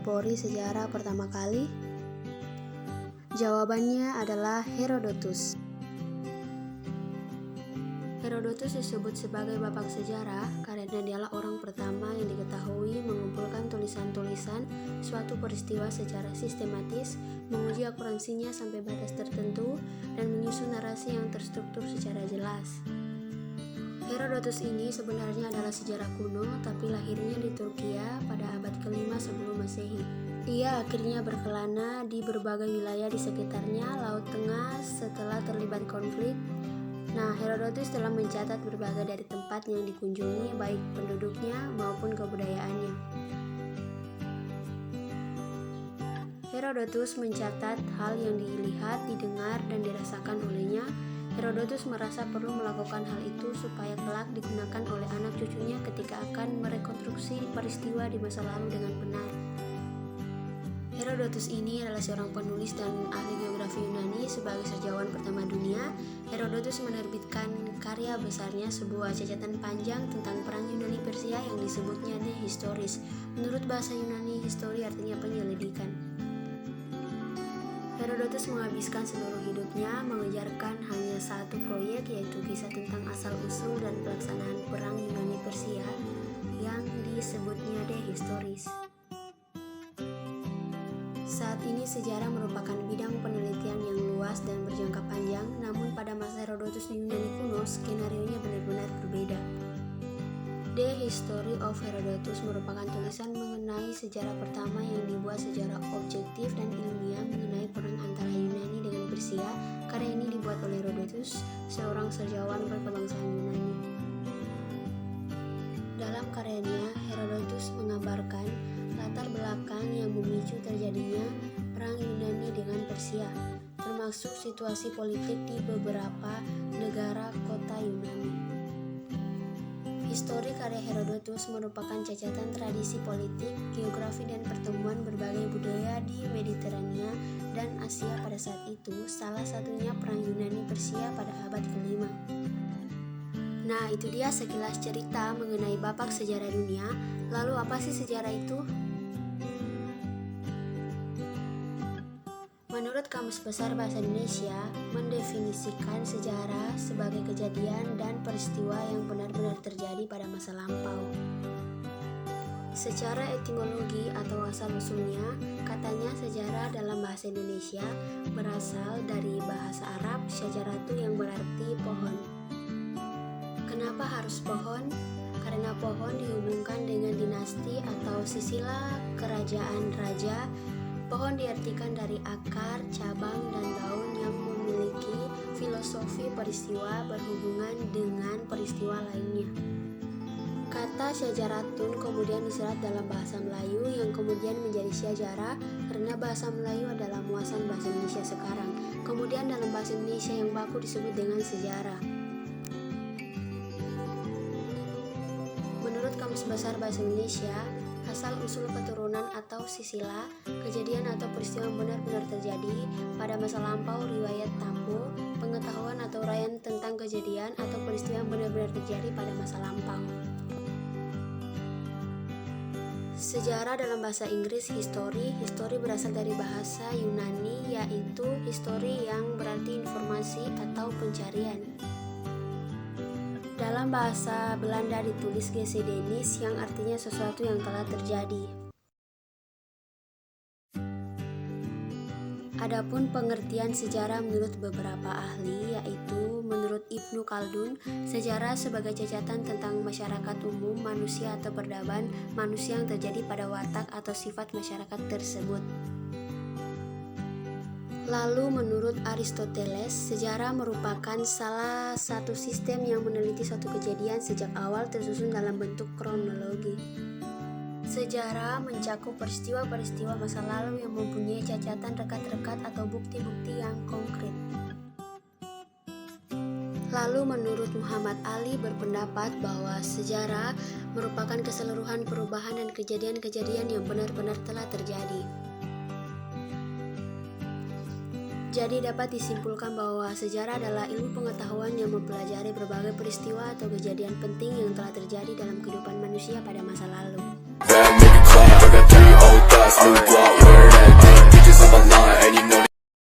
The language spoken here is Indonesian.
mempelopori sejarah pertama kali? Jawabannya adalah Herodotus. Herodotus disebut sebagai bapak sejarah karena dialah orang pertama yang diketahui mengumpulkan tulisan-tulisan suatu peristiwa secara sistematis, menguji akuransinya sampai batas tertentu, dan menyusun narasi yang terstruktur secara jelas. Herodotus ini sebenarnya adalah sejarah kuno, tapi lahirnya di Turkia pada abad ke-5 sebelum Masehi. Ia akhirnya berkelana di berbagai wilayah di sekitarnya Laut Tengah setelah terlibat konflik. Herodotus telah mencatat berbagai dari tempat yang dikunjungi, baik penduduknya maupun kebudayaannya. Herodotus mencatat hal yang dilihat, didengar, dan dirasakan olehnya. Herodotus merasa perlu melakukan hal itu supaya kelak digunakan oleh anak cucunya ketika akan merekonstruksi peristiwa di masa lalu dengan benar. Herodotus ini adalah seorang penulis dan ahli geografi Yunani. Sebagai sejarawan pertama dunia, Herodotus menerbitkan karya besarnya, sebuah catatan panjang tentang perang Yunani Persia yang disebutnya De Historis. Menurut bahasa Yunani, histori artinya penyelidikan. Herodotus menghabiskan seluruh hidupnya mengejarkan hanya satu proyek, yaitu kisah tentang asal-usul dan pelaksanaan perang Yunani Persia yang disebutnya De Historis. Saat ini sejarah merupakan bidang penelitian yang luas dan berjangka panjang, namun pada masa Herodotus di Yunani kuno, skenarionya benar-benar berbeda. The History of Herodotus merupakan tulisan mengenai sejarah pertama yang dibuat secara objektif dan ilmiah mengenai perang antara Yunani dengan Persia. Karya ini dibuat oleh Herodotus, seorang sejarawan berkebangsaan Yunani. Dalam karyanya, Herodotus menggambarkan latar belakang yang memicu terjadinya perang Yunani dengan Persia, termasuk situasi politik di beberapa negara kota Yunani. Histori karya Herodotus merupakan cacatan tradisi politik, geografi, dan pertemuan berbagai budaya di Mediterania dan Asia pada saat itu, salah satunya perang Yunani Persia pada abad ke-5. Itu dia sekilas cerita mengenai bapak sejarah dunia. Lalu apa sih sejarah itu? Menurut Kamus Besar Bahasa Indonesia, mendefinisikan sejarah sebagai kejadian dan peristiwa yang benar-benar terjadi pada masa lampau. Secara etimologi atau asal-usulnya, katanya sejarah dalam bahasa Indonesia berasal dari bahasa Arab syajaratu yang berarti pohon. Kenapa harus pohon? Karena pohon dihubungkan dengan dinasti atau silsilah kerajaan raja. Pohon diartikan dari akar, cabang, dan daun yang memiliki filosofi peristiwa berhubungan dengan peristiwa lainnya. Kata syajaratun kemudian diserat dalam bahasa Melayu yang kemudian menjadi syajarah karena bahasa Melayu adalah muasan bahasa Indonesia sekarang. Kemudian dalam bahasa Indonesia yang baku disebut dengan sejarah. Menurut Kamus Besar Bahasa Indonesia, asal-usul keturunan atau silsilah kejadian atau peristiwa yang benar-benar terjadi pada masa lampau, riwayat tampo, pengetahuan atau uraian tentang kejadian atau peristiwa yang benar-benar terjadi pada masa lampau. Sejarah dalam bahasa Inggris history berasal dari bahasa Yunani, yaitu history yang berarti informasi atau pencarian. Dalam bahasa Belanda ditulis geschiedenis yang artinya sesuatu yang telah terjadi. Adapun pengertian sejarah menurut beberapa ahli, yaitu menurut Ibnu Khaldun, sejarah sebagai cacatan tentang masyarakat umum, manusia atau peradaban manusia yang terjadi pada watak atau sifat masyarakat tersebut. Lalu menurut Aristoteles, sejarah merupakan salah satu sistem yang meneliti suatu kejadian sejak awal tersusun dalam bentuk kronologi. Sejarah mencakup peristiwa-peristiwa masa lalu yang mempunyai cacatan rekat-rekat atau bukti-bukti yang konkret. Lalu menurut Muhammad Ali berpendapat bahwa sejarah merupakan keseluruhan perubahan dan kejadian-kejadian yang benar-benar telah terjadi. Jadi dapat disimpulkan bahwa sejarah adalah ilmu pengetahuan yang mempelajari berbagai peristiwa atau kejadian penting yang telah terjadi dalam kehidupan manusia pada masa lalu.